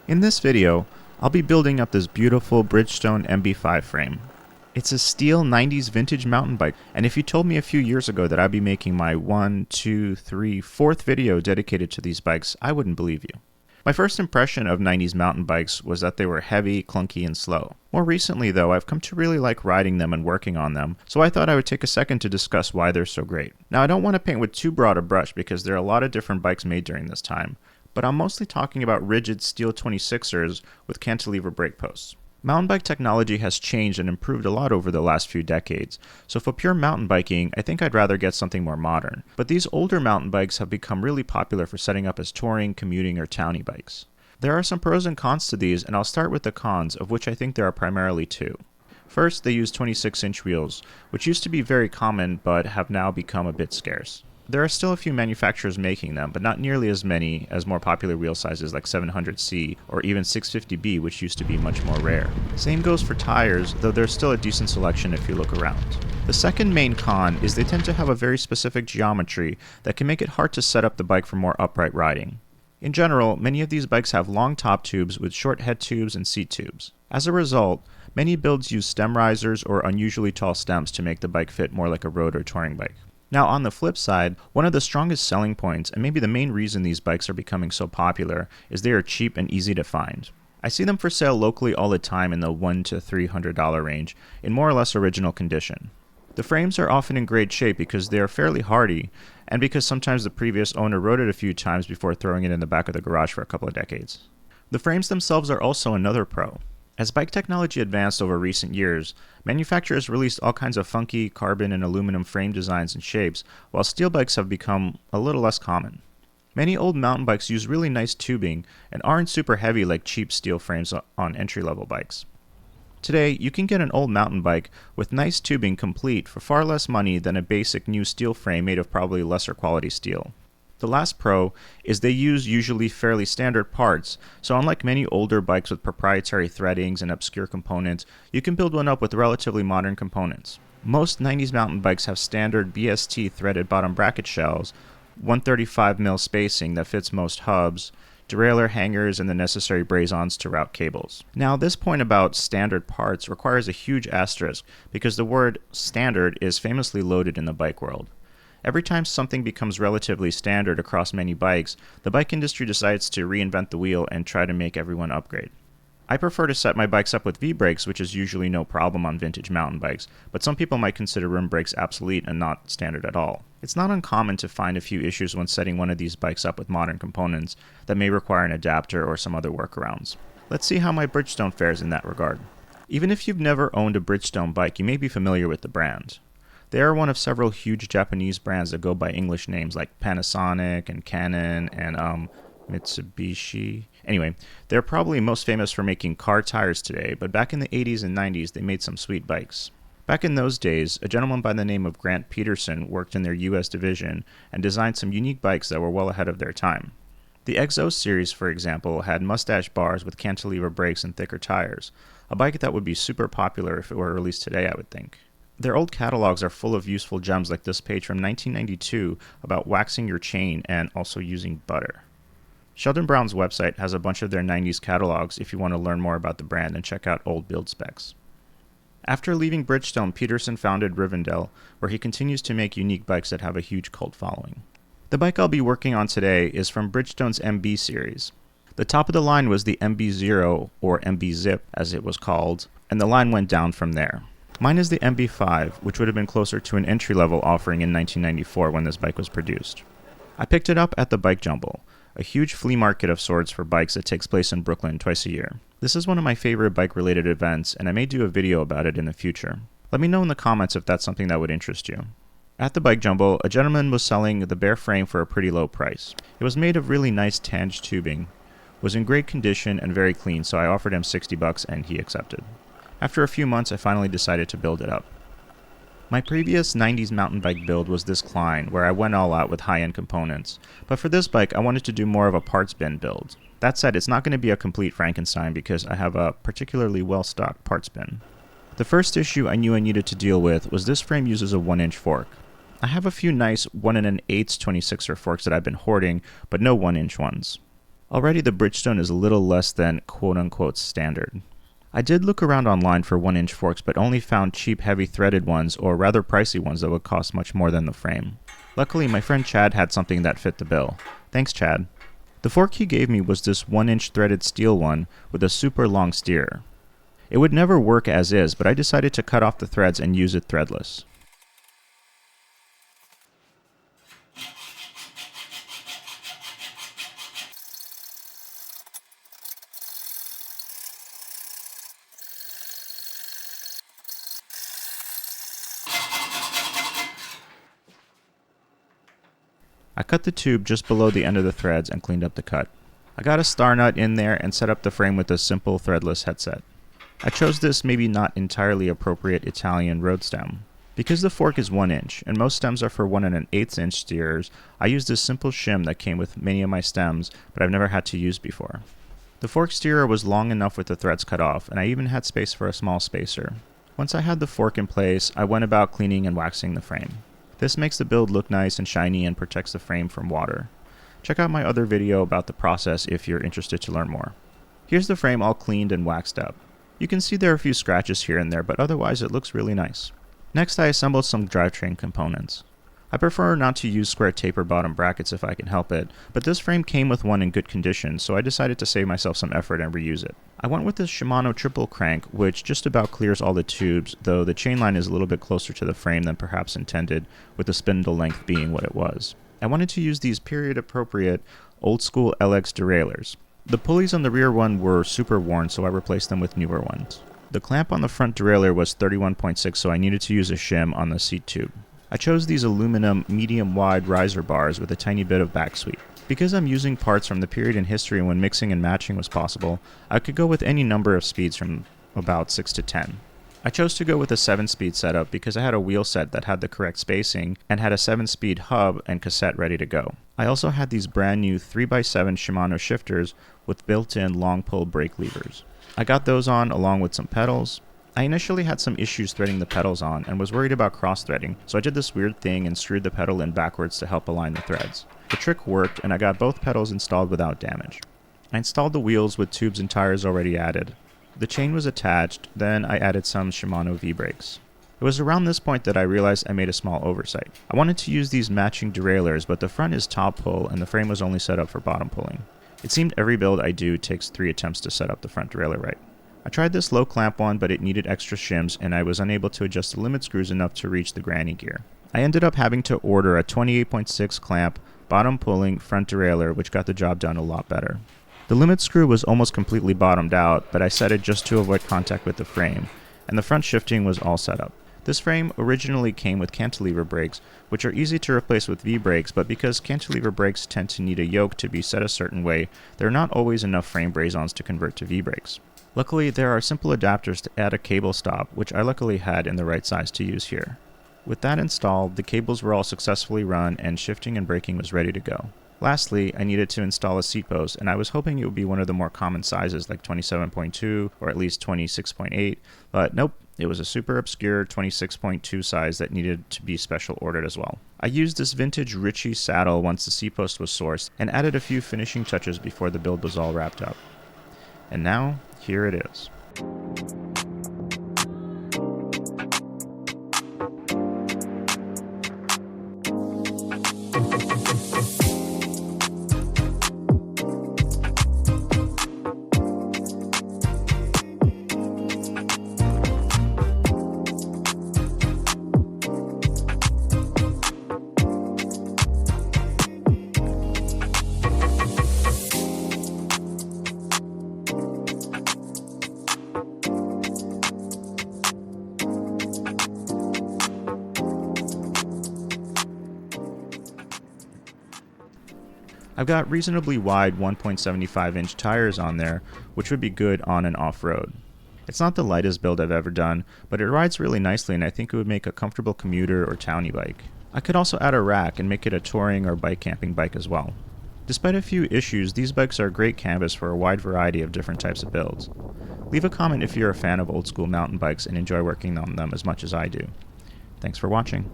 In this video, I'll be building up this beautiful Bridgestone MB-5 frame. It's a steel 90s vintage mountain bike, and if you told me a few years ago that I'd be making my 4th video dedicated to these bikes, I wouldn't believe you. My first impression of 90s mountain bikes was that they were heavy, clunky, and slow. More recently though, I've come to really like riding them and working on them, so I thought I would take a second to discuss why they're so great. Now I don't want to paint with too broad a brush because there are a lot of different bikes made during this time, but I'm mostly talking about rigid steel 26ers with cantilever brake posts. Mountain bike technology has changed and improved a lot over the last few decades, so for pure mountain biking, I think I'd rather get something more modern. But these older mountain bikes have become really popular for setting up as touring, commuting, or townie bikes. There are some pros and cons to these, and I'll start with the cons, of which I think there are primarily two. First, they use 26-inch wheels, which used to be very common but have now become a bit scarce. There are still a few manufacturers making them, but not nearly as many as more popular wheel sizes like 700C or even 650B, which used to be much more rare. Same goes for tires, though there's still a decent selection if you look around. The second main con is they tend to have a very specific geometry that can make it hard to set up the bike for more upright riding. In general, many of these bikes have long top tubes with short head tubes and seat tubes. As a result, many builds use stem risers or unusually tall stems to make the bike fit more like a road or touring bike. Now on the flip side, one of the strongest selling points, and maybe the main reason these bikes are becoming so popular, is they are cheap and easy to find. I see them for sale locally all the time in the $100 to $300 range, in more or less original condition. The frames are often in great shape because they are fairly hardy, and because sometimes the previous owner rode it a few times before throwing it in the back of the garage for a couple of decades. The frames themselves are also another pro. As bike technology advanced over recent years, manufacturers released all kinds of funky carbon and aluminum frame designs and shapes, while steel bikes have become a little less common. Many old mountain bikes use really nice tubing and aren't super heavy like cheap steel frames on entry-level bikes. Today, you can get an old mountain bike with nice tubing complete for far less money than a basic new steel frame made of probably lesser quality steel. The last pro is they use usually fairly standard parts, so unlike many older bikes with proprietary threadings and obscure components, you can build one up with relatively modern components. Most 90s mountain bikes have standard BST threaded bottom bracket shells, 135mm spacing that fits most hubs, derailleur hangers, and the necessary braze-ons to route cables. Now, this point about standard parts requires a huge asterisk because the word standard is famously loaded in the bike world. Every time something becomes relatively standard across many bikes, the bike industry decides to reinvent the wheel and try to make everyone upgrade. I prefer to set my bikes up with V-brakes, which is usually no problem on vintage mountain bikes, but some people might consider rim brakes obsolete and not standard at all. It's not uncommon to find a few issues when setting one of these bikes up with modern components that may require an adapter or some other workarounds. Let's see how my Bridgestone fares in that regard. Even if you've never owned a Bridgestone bike, you may be familiar with the brand. They are one of several huge Japanese brands that go by English names like Panasonic and Canon and Mitsubishi. Anyway, they're probably most famous for making car tires today, but back in the 80s and 90s they made some sweet bikes. Back in those days, a gentleman by the name of Grant Peterson worked in their US division and designed some unique bikes that were well ahead of their time. The Exo series, for example, had mustache bars with cantilever brakes and thicker tires, a bike that would be super popular if it were released today, I would think. Their old catalogs are full of useful gems like this page from 1992 about waxing your chain and also using butter. Sheldon Brown's website has a bunch of their 90s catalogs if you want to learn more about the brand and check out old build specs. After leaving Bridgestone, Peterson founded Rivendell, where he continues to make unique bikes that have a huge cult following. The bike I'll be working on today is from Bridgestone's MB series. The top of the line was the MB0, or MB Zip as it was called, and the line went down from there. Mine is the MB-5, which would have been closer to an entry-level offering in 1994 when this bike was produced. I picked it up at the Bike Jumble, a huge flea market of sorts for bikes that takes place in Brooklyn twice a year. This is one of my favorite bike-related events, and I may do a video about it in the future. Let me know in the comments if that's something that would interest you. At the Bike Jumble, a gentleman was selling the bare frame for a pretty low price. It was made of really nice tanged tubing, was in great condition and very clean, so I offered him $60 and he accepted. After a few months, I finally decided to build it up. My previous 90s mountain bike build was this Klein, where I went all out with high-end components, but for this bike I wanted to do more of a parts bin build. That said, it's not going to be a complete Frankenstein because I have a particularly well-stocked parts bin. The first issue I knew I needed to deal with was this frame uses a 1-inch fork. I have a few nice 1 1/8 26er forks that I've been hoarding, but no 1-inch ones. Already the Bridgestone is a little less than quote-unquote standard. I did look around online for 1-inch forks, but only found cheap heavy threaded ones or rather pricey ones that would cost much more than the frame. Luckily, my friend Chad had something that fit the bill. Thanks, Chad. The fork he gave me was this 1-inch threaded steel one with a super long steer. It would never work as is, but I decided to cut off the threads and use it threadless. I cut the tube just below the end of the threads and cleaned up the cut. I got a star nut in there and set up the frame with a simple threadless headset. I chose this maybe not entirely appropriate Italian road stem. Because the fork is 1 inch, and most stems are for 1 1/8 inch steers, I used this simple shim that came with many of my stems, but I've never had to use before. The fork steerer was long enough with the threads cut off, and I even had space for a small spacer. Once I had the fork in place, I went about cleaning and waxing the frame. This makes the build look nice and shiny and protects the frame from water. Check out my other video about the process if you're interested to learn more. Here's the frame all cleaned and waxed up. You can see there are a few scratches here and there, but otherwise it looks really nice. Next, I assembled some drivetrain components. I prefer not to use square taper bottom brackets if I can help it, but this frame came with one in good condition, so I decided to save myself some effort and reuse it. I went with this Shimano triple crank, which just about clears all the tubes, though the chain line is a little bit closer to the frame than perhaps intended, with the spindle length being what it was. I wanted to use these period-appropriate, old-school LX derailleurs. The pulleys on the rear one were super worn, so I replaced them with newer ones. The clamp on the front derailleur was 31.6, so I needed to use a shim on the seat tube. I chose these aluminum medium-wide riser bars with a tiny bit of back sweep. Because I'm using parts from the period in history when mixing and matching was possible, I could go with any number of speeds from about 6 to 10. I chose to go with a 7-speed setup because I had a wheel set that had the correct spacing and had a 7-speed hub and cassette ready to go. I also had these brand new 3x7 Shimano shifters with built-in long pull brake levers. I got those on along with some pedals. I initially had some issues threading the pedals on and was worried about cross-threading, so I did this weird thing and screwed the pedal in backwards to help align the threads. The trick worked and I got both pedals installed without damage. I installed the wheels with tubes and tires already added. The chain was attached, then I added some Shimano V-brakes. It was around this point that I realized I made a small oversight. I wanted to use these matching derailleurs, but the front is top pull and the frame was only set up for bottom pulling. It seemed every build I do takes 3 attempts to set up the front derailleur right. I tried this low clamp one, but it needed extra shims and I was unable to adjust the limit screws enough to reach the granny gear. I ended up having to order a 28.6 clamp, bottom pulling front derailleur, which got the job done a lot better. The limit screw was almost completely bottomed out, but I set it just to avoid contact with the frame, and the front shifting was all set up. This frame originally came with cantilever brakes, which are easy to replace with V-brakes, but because cantilever brakes tend to need a yoke to be set a certain way, there are not always enough frame braze-ons to convert to V-brakes. Luckily, there are simple adapters to add a cable stop, which I luckily had in the right size to use here. With that installed, the cables were all successfully run and shifting and braking was ready to go. Lastly, I needed to install a seat post, and I was hoping it would be one of the more common sizes like 27.2 or at least 26.8, but nope, it was a super obscure 26.2 size that needed to be special ordered as well. I used this vintage Ritchie saddle once the seat post was sourced and added a few finishing touches before the build was all wrapped up. And now, here it is. I've got reasonably wide 1.75 inch tires on there, which would be good on and off-road. It's not the lightest build I've ever done, but it rides really nicely and I think it would make a comfortable commuter or townie bike. I could also add a rack and make it a touring or bike camping bike as well. Despite a few issues, these bikes are a great canvas for a wide variety of different types of builds. Leave a comment if you're a fan of old school mountain bikes and enjoy working on them as much as I do. Thanks for watching.